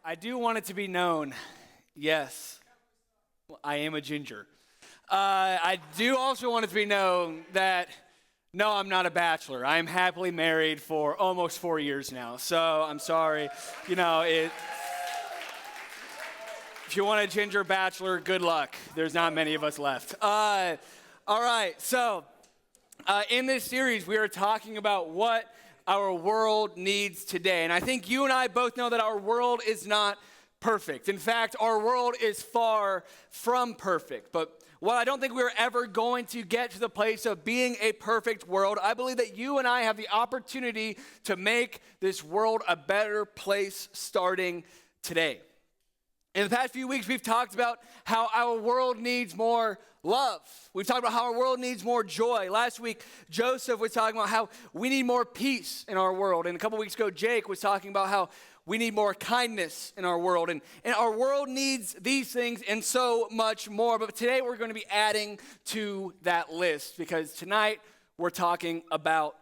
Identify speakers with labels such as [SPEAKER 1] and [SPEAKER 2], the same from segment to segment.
[SPEAKER 1] I do want it to be known, yes, I am a ginger. I do also want it to be known that, no, I'm not a bachelor. I am happily married for almost 4 years now, so I'm sorry. If you want a ginger bachelor, good luck. There's not many of us left. All right, so in this series, we are talking about what our world needs today. And I think you and I both know that our world is not perfect. In fact, our world is far from perfect. But while I don't think we're ever going to get to the place of being a perfect world, I believe that you and I have the opportunity to make this world a better place starting today. In the past few weeks, we've talked about how our world needs more love. We've talked about how our world needs more joy. Last week, Joseph was talking about how we need more peace in our world. And a couple weeks ago, Jake was talking about how we need more kindness in our world. And our world needs these things and so much more. But today, we're going to be adding to that list because tonight, we're talking about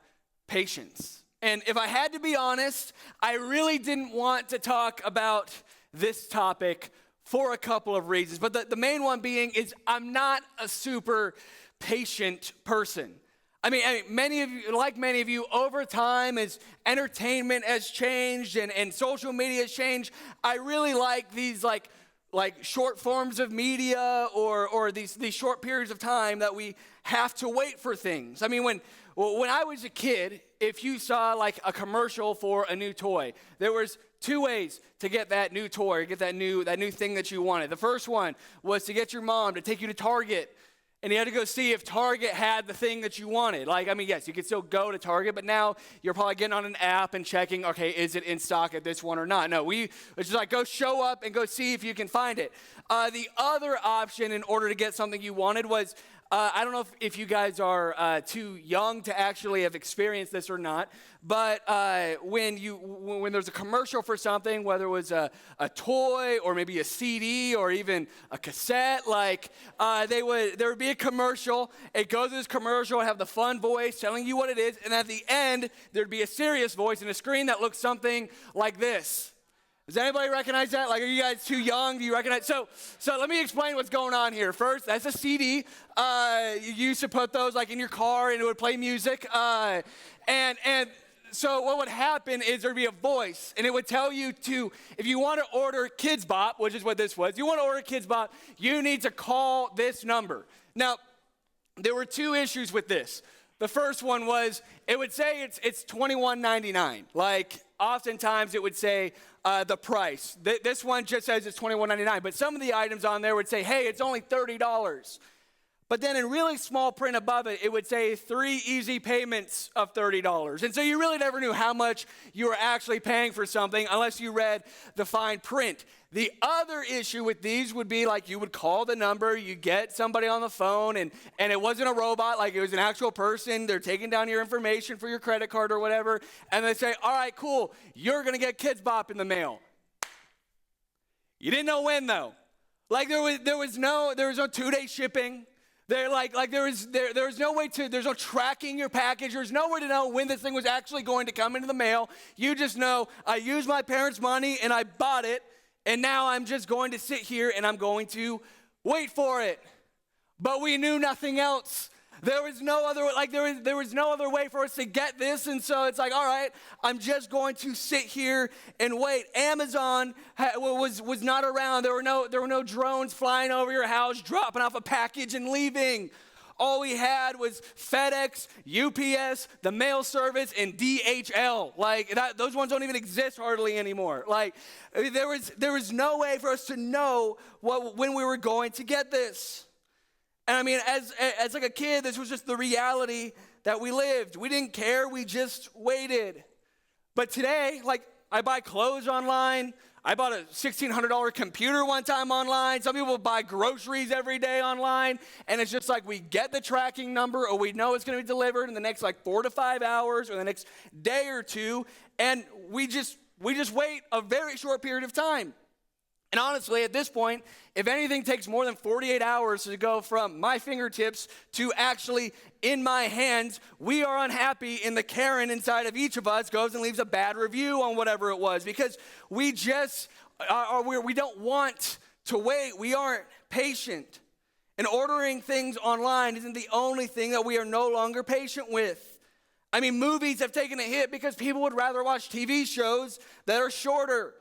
[SPEAKER 1] patience. And if I had to be honest, I really didn't want to talk about this topic for a couple of reasons. But the main one being is I'm not a super patient person. I mean, many of you, over time, as entertainment has changed and social media has changed, I really like these like short forms of media or these short periods of time that we have to wait for things. I mean, when I was a kid, if you saw like a commercial for a new toy, there was two ways to get that new toy or get that new thing that you wanted. The first one was to get your mom to take you to Target, and you had to go see if Target had the thing that you wanted. Yes, you could still go to Target, but now you're probably getting on an app and checking, okay, is it in stock at this one or not? No, it's just like go show up and go see if you can find it. The other option in order to get something you wanted was, I don't know if you guys are too young to actually have experienced this or not, but when there's a commercial for something, whether it was a toy or maybe a CD or even a cassette, there would be a commercial. It goes to this commercial and have the fun voice telling you what it is, and at the end there'd be a serious voice and a screen that looks something like this. Does anybody recognize that? Are you guys too young? Do you recognize? So let me explain what's going on here. First, that's a CD. You used to put those in your car and it would play music. So what would happen is there'd be a voice and it would tell you if you want to order Kids Bop, which is what this was, you want to order Kids Bop, you need to call this number. Now, there were two issues with this. The first one was it would say it's $21.99. Oftentimes it would say the price. This one just says it's $21.99, but some of the items on there would say, hey, it's only $30. But then in really small print above it, it would say 3 easy payments of $30. And so you really never knew how much you were actually paying for something unless you read the fine print. The other issue with these would be you would call the number, you get somebody on the phone, and it wasn't a robot, it was an actual person. They're taking down your information for your credit card or whatever, and they say, all right, cool, you're going to get Kids Bop in the mail. You didn't know when, though. There was no 2-day shipping. There was no way there's no tracking your package. There's no way to know when this thing was actually going to come into the mail. You just know, I used my parents' money and I bought it, and now I'm just going to sit here and I'm going to wait for it. But we knew nothing else. There was no other there was no other way for us to get this, and so it's all right, I'm just going to sit here and wait. Amazon was not around. There were no drones flying over your house, dropping off a package and leaving. all we had was FedEx, UPS, the mail service, and DHL. Like, those ones don't even exist hardly anymore. Like, there was no way for us to know when we were going to get this. And I mean, as like a kid, this was just the reality that we lived. We didn't care, we just waited. But today, like, I buy clothes online. I bought a $1,600 computer one time online. Some people buy groceries every day online. And it's just like we get the tracking number, or we know it's going to be delivered in the next like 4 to 5 hours or the next day or two. And we just wait a very short period of time. And honestly, at this point, if anything takes more than 48 hours to go from my fingertips to actually in my hands, we are unhappy, and the Karen inside of each of us goes and leaves a bad review on whatever it was, because we just we don't want to wait. We aren't patient. And ordering things online isn't the only thing that we are no longer patient with. I mean, movies have taken a hit because people would rather watch TV shows that are shorter.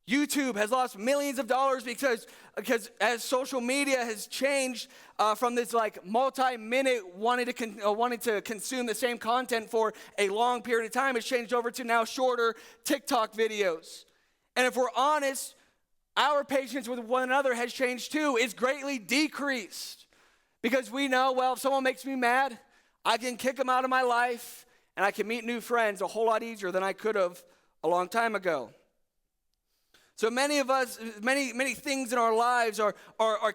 [SPEAKER 1] YouTube has lost millions of dollars because as social media has changed from this like multi-minute wanting to consume the same content for a long period of time, it's changed over to now shorter TikTok videos. And if we're honest, our patience with one another has changed too. It's greatly decreased because we know, well, if someone makes me mad, I can kick them out of my life and I can meet new friends a whole lot easier than I could have a long time ago. So many of us, many things in our lives are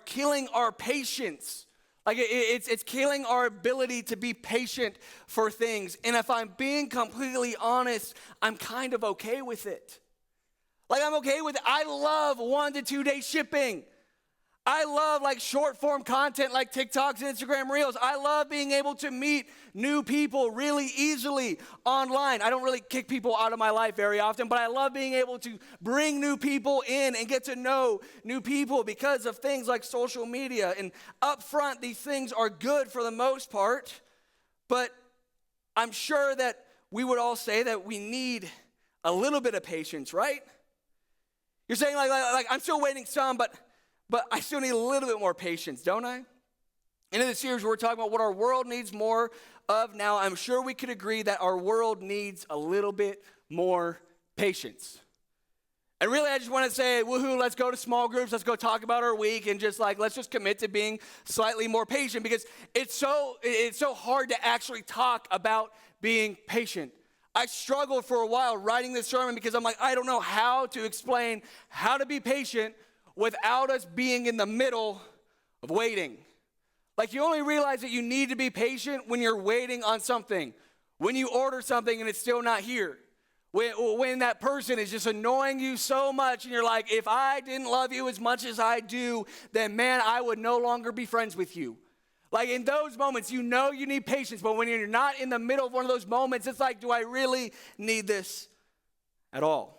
[SPEAKER 1] killing our patience. Like it's killing our ability to be patient for things. And if I'm being completely honest, I'm kind of okay with it. Like I'm okay with it. I love 1 to 2 day shipping. I love like short form content like TikToks and Instagram Reels. I love being able to meet new people really easily online. I don't really kick people out of my life very often, but I love being able to bring new people in and get to know new people because of things like social media. And up front, these things are good for the most part, but I'm sure that we would all say that we need a little bit of patience, right? You're saying like I'm still waiting some, but I still need a little bit more patience, don't I? And in this series, we're talking about what our world needs more of now. I'm sure we could agree that our world needs a little bit more patience. And really, I just want to say, woohoo, let's go to small groups. Let's go talk about our week and let's just commit to being slightly more patient, because it's so hard to actually talk about being patient. I struggled for a while writing this sermon because I'm like, I don't know how to explain how to be patient without us being in the middle of waiting. Like, you only realize that you need to be patient when you're waiting on something. When you order something and it's still not here. When that person is just annoying you so much and you're like, if I didn't love you as much as I do, then man, I would no longer be friends with you. Like, in those moments, you know you need patience, but when you're not in the middle of one of those moments, it's like, do I really need this at all?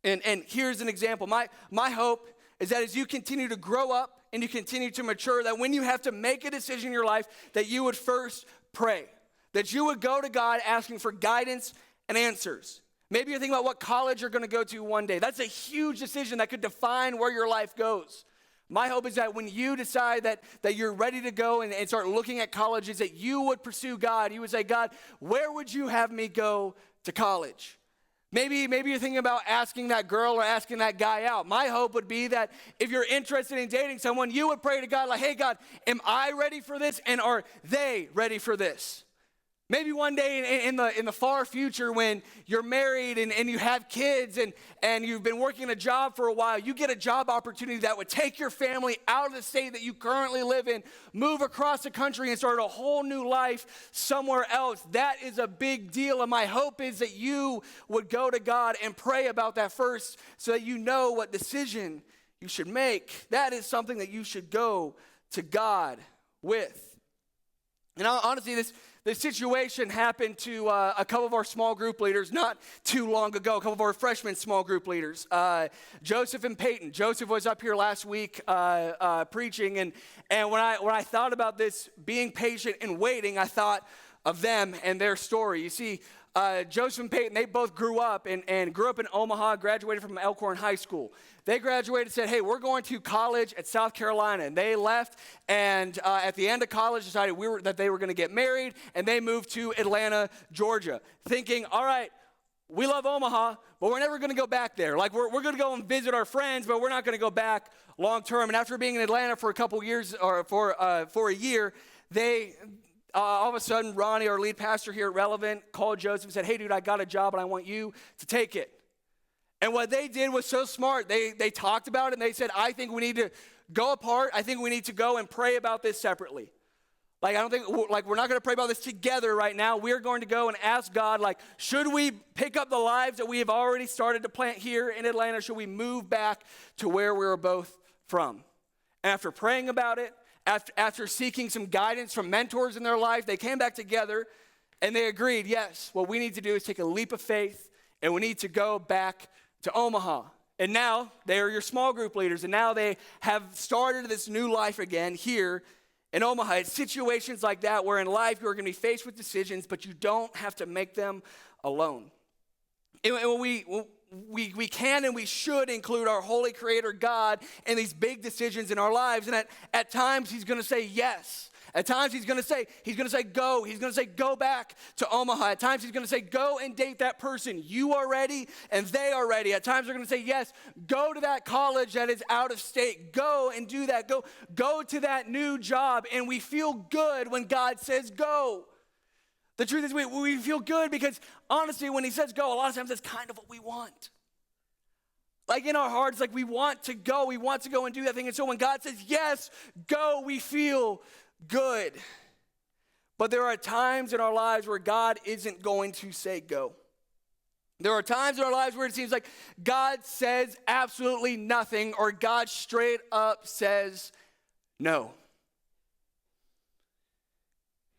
[SPEAKER 1] And here's an example. My hope is that as you continue to grow up and you continue to mature, that when you have to make a decision in your life, that you would first pray. That you would go to God asking for guidance and answers. Maybe you're thinking about what college you're going to go to one day. That's a huge decision that could define where your life goes. My hope is that when you decide that you're ready to go and start looking at colleges, that you would pursue God. You would say, God, where would you have me go to college? Maybe you're thinking about asking that girl or asking that guy out. My hope would be that if you're interested in dating someone, you would pray to God like, hey, God, am I ready for this? And are they ready for this? Maybe one day in the far future when you're married and you have kids and you've been working a job for a while, you get a job opportunity that would take your family out of the state that you currently live in, move across the country and start a whole new life somewhere else. That is a big deal, and my hope is that you would go to God and pray about that first so that you know what decision you should make. That is something that you should go to God with. And honestly, this situation happened to a couple of our small group leaders not too long ago, a couple of our freshman small group leaders, Joseph and Peyton. Joseph was up here last week preaching, and when I thought about this being patient and waiting, I thought of them and their story. You see, Joseph and Peyton, they both grew up and grew up in Omaha, graduated from Elkhorn High School. They graduated and said, hey, we're going to college at South Carolina. And they left, and at the end of college decided that they were going to get married, and they moved to Atlanta, Georgia, thinking, all right, we love Omaha, but we're never going to go back there. Like, we're going to go and visit our friends, but we're not going to go back long term. And after being in Atlanta for a couple years, or for a year, they... all of a sudden, Ronnie, our lead pastor here at Relevant, called Joseph and said, hey, dude, I got a job and I want you to take it. And what they did was so smart. They talked about it and they said, I think we need to go apart. I think we need to go and pray about this separately. Like, I don't think, like, we're not going to pray about this together right now. We're going to go and ask God, like, should we pick up the lives that we have already started to plant here in Atlanta? Should we move back to where we were both from? And after praying about it, after seeking some guidance from mentors in their life, they came back together and they agreed, yes, what we need to do is take a leap of faith and we need to go back to Omaha. And now they are your small group leaders, and now they have started this new life again here in Omaha. It's situations like that where in life you're going to be faced with decisions, but you don't have to make them alone. And we can and we should include our holy creator God in these big decisions in our lives. And at times he's going to say yes. At times he's going to say go. He's going to say go back to Omaha. At times he's going to say go and date that person. You are ready and they are ready. At times they're going to say yes, go to that college that is out of state. Go and do that. Go to that new job. And we feel good when God says go. The truth is we feel good because honestly, when he says go, a lot of times that's kind of what we want. Like in our hearts, like we want to go and do that thing. And so when God says yes, go, we feel good. But there are times in our lives where God isn't going to say go. There are times in our lives where it seems like God says absolutely nothing, or God straight up says no.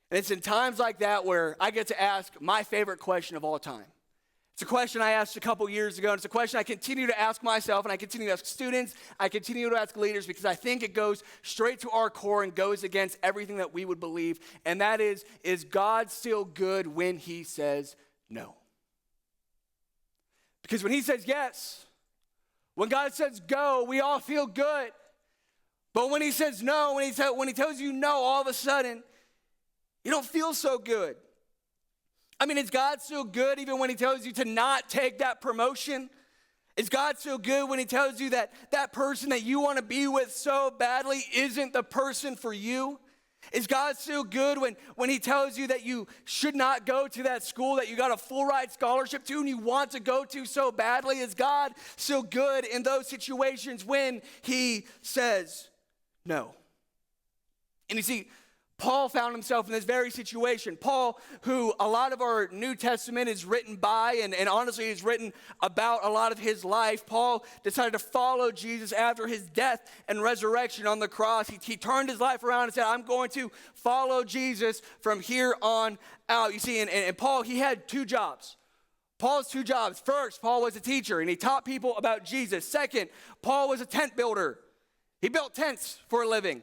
[SPEAKER 1] And it's in times like that where I get to ask my favorite question of all time. It's a question I asked a couple years ago, and it's a question I continue to ask myself, and I continue to ask students, I continue to ask leaders, because I think it goes straight to our core and goes against everything that we would believe, and that is God still good when he says no? Because when he says yes, when God says go, we all feel good. But when he says no, when he tells you no, all of a sudden, you don't feel so good. I mean, is God still good even when he tells you to not take that promotion? Is God still good when he tells you that that person that you want to be with so badly isn't the person for you? Is God still good when he tells you that you should not go to that school that you got a full ride scholarship to and you want to go to so badly? Is God still good in those situations when he says no? And you see, Paul found himself in this very situation. Paul, who a lot of our New Testament is written by, and honestly is written about a lot of his life. Paul decided to follow Jesus after his death and resurrection on the cross. He turned his life around and said, I'm going to follow Jesus from here on out. You see, and Paul, he had two jobs. Paul's two jobs. First, Paul was a teacher, and he taught people about Jesus. Second, Paul was a tent builder. He built tents for a living.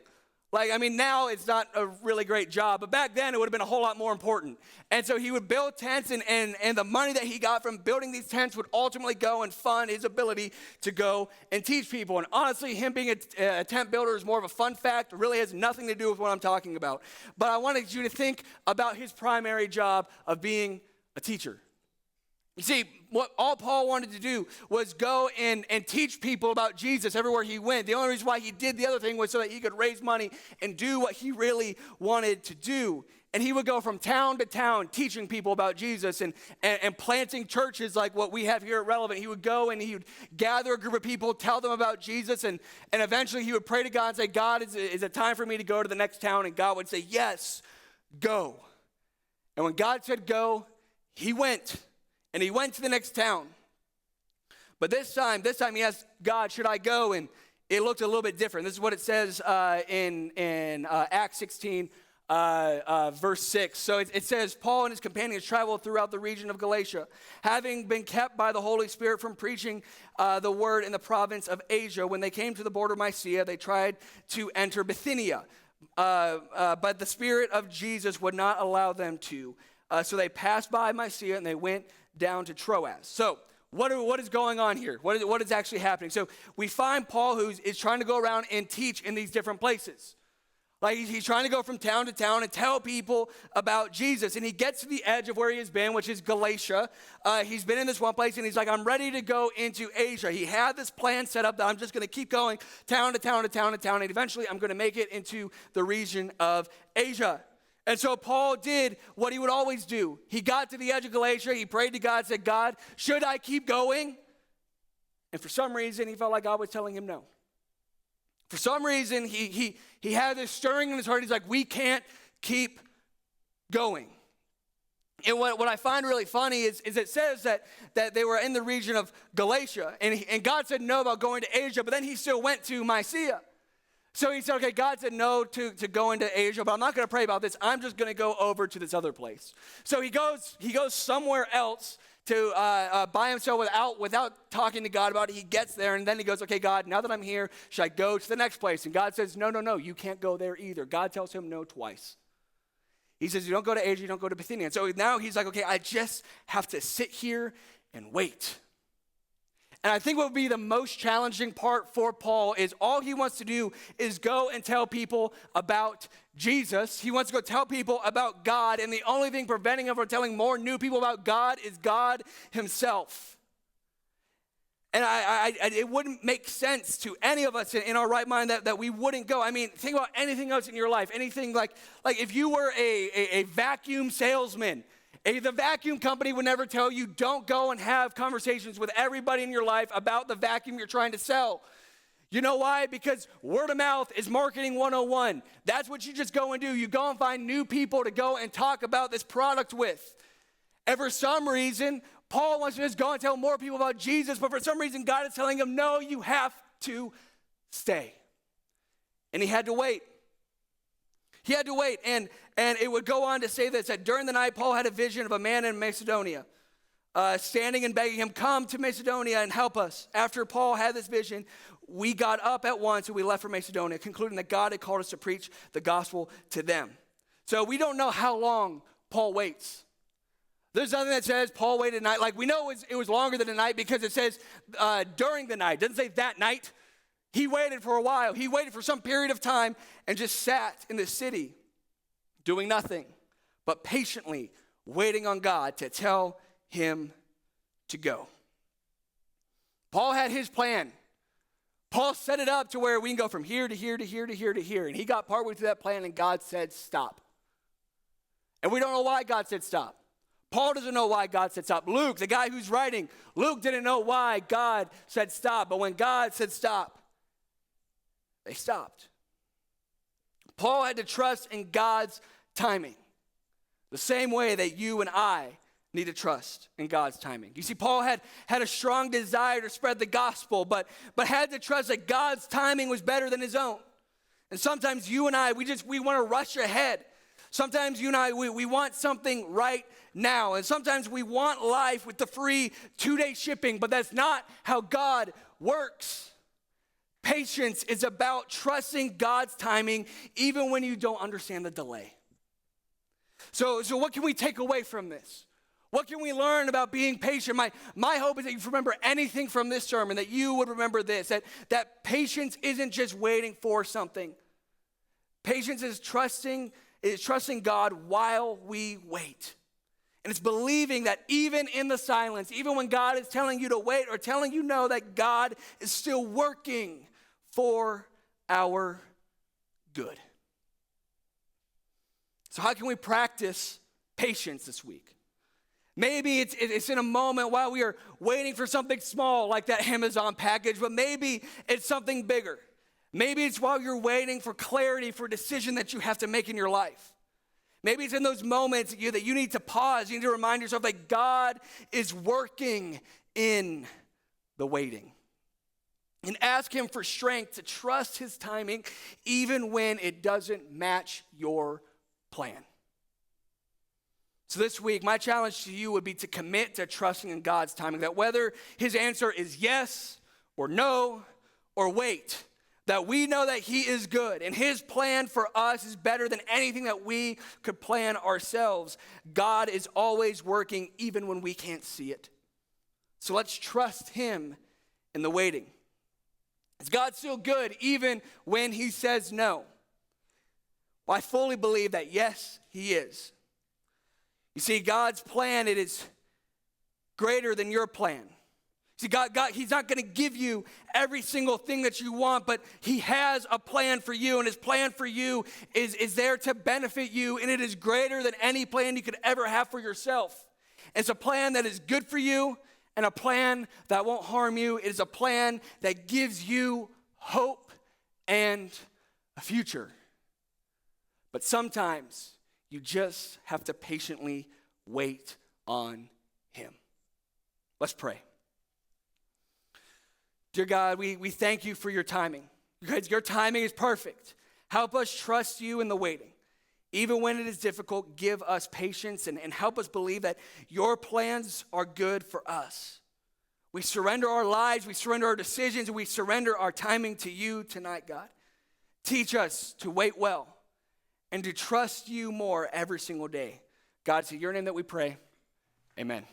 [SPEAKER 1] Like, I mean, now it's not a really great job, but back then it would have been a whole lot more important. And so he would build tents, and the money that he got from building these tents would ultimately go and fund his ability to go and teach people. And honestly, him being a tent builder is more of a fun fact. It really has nothing to do with what I'm talking about. But I wanted you to think about his primary job of being a teacher. You see, what all Paul wanted to do was go and teach people about Jesus everywhere he went. The only reason why he did the other thing was so that he could raise money and do what he really wanted to do. And he would go from town to town teaching people about Jesus and planting churches like what we have here at Relevant. He would go and he would gather a group of people, tell them about Jesus, and eventually he would pray to God and say, God, is it time for me to go to the next town? And God would say, yes, go. And when God said go, he went. And he went to the next town. But this time he asked God, should I go? And it looked a little bit different. This is what it says in Acts 16, verse 6. So it says, Paul and his companions traveled throughout the region of Galatia, having been kept by the Holy Spirit from preaching the word in the province of Asia. When they came to the border of Mysia, they tried to enter Bithynia, but the Spirit of Jesus would not allow them to. So they passed by Mysia and they went down to Troas. So what is going on here? What is actually happening? So we find Paul who is trying to go around and teach in these different places. Like he's trying to go from town to town and tell people about Jesus. And he gets to the edge of where he has been, which is Galatia. He's been in this one place and he's like, I'm ready to go into Asia. He had this plan set up that I'm just going to keep going town to town to town to town. And eventually I'm going to make it into the region of Asia. And so Paul did what he would always do. He got to the edge of Galatia. He prayed to God, said, God, should I keep going? And for some reason, he felt like God was telling him no. For some reason, he had this stirring in his heart. He's like, we can't keep going. And what I find really funny is it says that they were in the region of Galatia. And God said no about going to Asia, but then he still went to Mysia. So he said, okay, God said no to go into Asia, but I'm not going to pray about this. I'm just going to go over to this other place. So he goes somewhere else to by himself without talking to God about it. He gets there and then he goes, okay, God, now that I'm here, should I go to the next place? And God says, no, you can't go there either. God tells him no twice. He says, you don't go to Asia, you don't go to Bithynia. And so now he's like, okay, I just have to sit here and wait. And I think what would be the most challenging part for Paul is all he wants to do is go and tell people about Jesus. He wants to go tell people about God, and the only thing preventing him from telling more new people about God is God himself. And it wouldn't make sense to any of us in our right mind that we wouldn't go. I mean, think about anything else in your life. Anything like if you were a vacuum salesman, the vacuum company would never tell you, don't go and have conversations with everybody in your life about the vacuum you're trying to sell. You know why? Because word of mouth is marketing 101. That's what you just go and do. You go and find new people to go and talk about this product with. And for some reason, Paul wants to just go and tell more people about Jesus, but for some reason, God is telling him, no, you have to stay. And he had to wait. He had to wait, and it would go on to say this, that during the night, Paul had a vision of a man in Macedonia, standing and begging him, come to Macedonia and help us. After Paul had this vision, we got up at once and we left for Macedonia, concluding that God had called us to preach the gospel to them. So we don't know how long Paul waits. There's nothing that says Paul waited a night. Like we know it was longer than a night because it says during the night. It doesn't say that night. He waited for a while. He waited for some period of time and just sat in the city doing nothing, but patiently waiting on God to tell him to go. Paul had his plan. Paul set it up to where we can go from here to here to here to here to here. And he got partway through that plan and God said stop. And we don't know why God said stop. Paul doesn't know why God said stop. Luke, the guy who's writing, Luke didn't know why God said stop. But when God said stop, they stopped. Paul had to trust in God's timing, the same way that you and I need to trust in God's timing. You see, Paul had a strong desire to spread the gospel, but had to trust that God's timing was better than his own. And sometimes you and I, we want to rush ahead. Sometimes you and I, we want something right now. And sometimes we want life with the free 2-day shipping, but that's not how God works. Patience is about trusting God's timing even when you don't understand the delay. So what can we take away from this? What can we learn about being patient? My hope is that you remember anything from this sermon, that you would remember this, that patience isn't just waiting for something. Patience is trusting God while we wait. And it's believing that even in the silence, even when God is telling you to wait or telling you no, that God is still working for our good. So how can we practice patience this week? Maybe it's in a moment while we are waiting for something small like that Amazon package, but maybe it's something bigger. Maybe it's while you're waiting for clarity for a decision that you have to make in your life. Maybe it's in those moments that you need to pause. You need to remind yourself that God is working in the waiting. And ask him for strength to trust his timing even when it doesn't match your plan. So this week, my challenge to you would be to commit to trusting in God's timing, that whether his answer is yes or no or wait, that we know that he is good and his plan for us is better than anything that we could plan ourselves. God is always working even when we can't see it. So let's trust him in the waiting. Is God still good even when he says no? Well, I fully believe that yes, he is. You see, God's plan, it is greater than your plan. See, God, he's not going to give you every single thing that you want, but he has a plan for you, and his plan for you is there to benefit you, and it is greater than any plan you could ever have for yourself. It's a plan that is good for you and a plan that won't harm you. It is a plan that gives you hope and a future. But sometimes you just have to patiently wait on him. Let's pray. Dear God, we thank you for your timing. Because your timing is perfect. Help us trust you in the waiting. Even when it is difficult, give us patience and help us believe that your plans are good for us. We surrender our lives, we surrender our decisions, and we surrender our timing to you tonight, God. Teach us to wait well and to trust you more every single day. God, it's in your name that we pray. Amen.